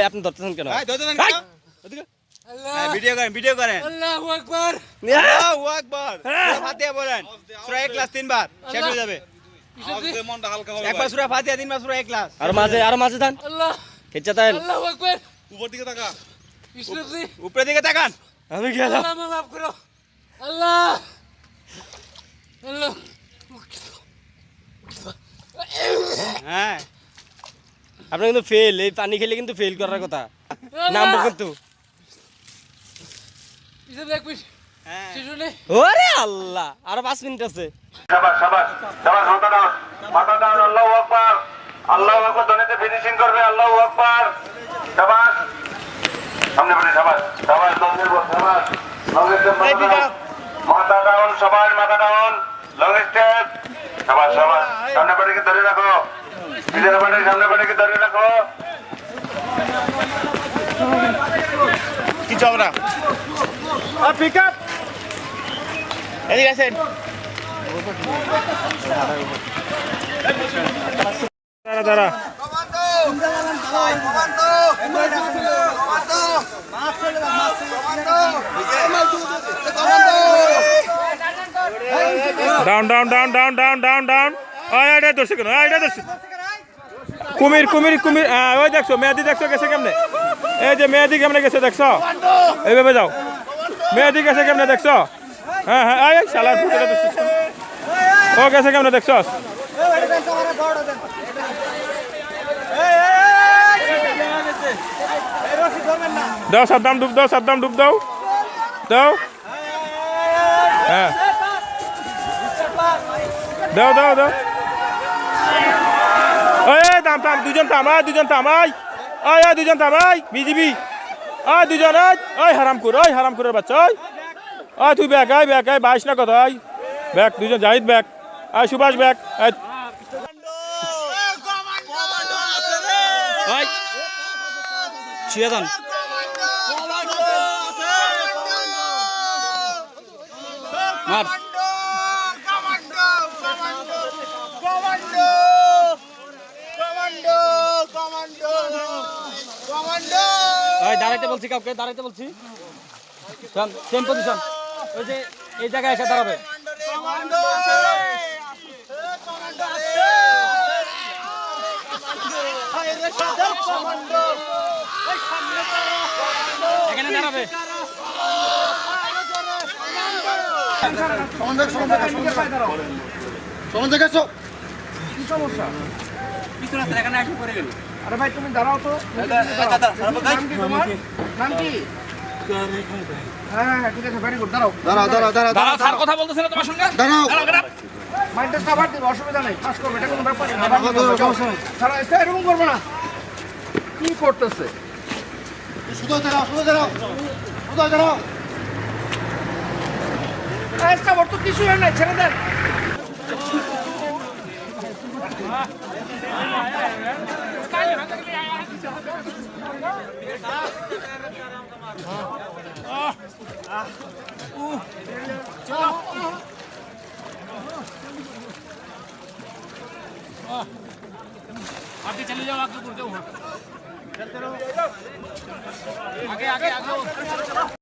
আপনি ধরতেছেন কেন? ভিডিও করেন আল্লাহু আকবার আল্লাহু আকবার ফাতিহা বলেন সূরা ইখলাস 3 বার শেষ হয়ে যাবে একবার সূরা ফাতিহা 3 বার সূরা ইখলাস আর মাঝে দেন আল্লাহ খেচা দেন আল্লাহু আকবার উপর দিকে তাকা বিষ্ণুজি উপরের দিকে তাকান আমি গেলাম আল্লাহ মাফ করো আল্লাহ আল্লাহ হ্যাঁ আপনি কিন্তু ফেল এই পানি খেলে কিন্তু ফেল করার কথা নামবো কিন্তু ইসে দেখবি হ্যাঁ শিশুনে ওরে আল্লাহ আরো 5 মিনিট আছে শাবাশ শাবাশ শাবাশ মাথা ডাউন আল্লাহু আকবার দনেতে ফিনিশিং করবে আল্লাহু আকবার শাবাশ সামনে পড়ে শাবাশ শাবাশ দনের বল শাবাশ লং স্টেপ মাথা ডাউন সবাই মাথা ডাউন লং স্টেপ শাবাশ শাবাশ সামনে পড়ে ধরে রাখো পিছনে পড়ে সামনে পড়ে ধরে রাখো কি চবরা পিক আপ এদিকে আসেন দাঁড়া down down down down down down down এটা ধরছে কেন এটা ধরছে কুমির কুমির কুমির ওই দেখছো মেয়াদি দেখছো গেছে কেমনে এই যে মেয়াদি কেমনে গেছে দেখছো এইভাবে যাও মেয়াদি গেছে কেমনে দেখছো হ্যাঁ হ্যাঁ এই শালার ফুটে দেখছিস ও গেছে কেমনে দেখছো দাও সাবধান ডুব দাও সাবধান ডুব দাও দাও হ্যাঁ দাও দাও দাও ওই থাম থাম দুজন থামাই দুজন থামাই বিজিবি দুজন ওই হারাম করে বাচ্চা ওই তুই ব্যাগ আয় বাইশ না কত ব্যাগ দুজন জাহিদ ব্যাগ সুভাষ ব্যাগ ছুঁয়ে দেন মার দাঁড়াইতে বলছি কাউকে দাঁড়াইতে বলছি সেম পজিশন ওই যে এই জায়গায় এসে দাঁড়াবে এখানে দাঁড়াবে আরে ভাই তুমি দাঁড়াও তো নাম কি হ্যাঁ ঠিক আছে ভেরি গুড দাঁড়াও দাঁড়া স্যার কথা বলতেছে না তোমার সঙ্গে দাঁড়াও মাইন্ডটা সাবার দিবে অসুবিধা নেই পাস করবে এটা কোনো ব্যাপার না দাঁড়াও এরকম করবো না কি করতেছে শুধু দাঁড়াও সাবার তো কিছু হয় না ছেড়ে দেন आगे चले जाओ आगे आगे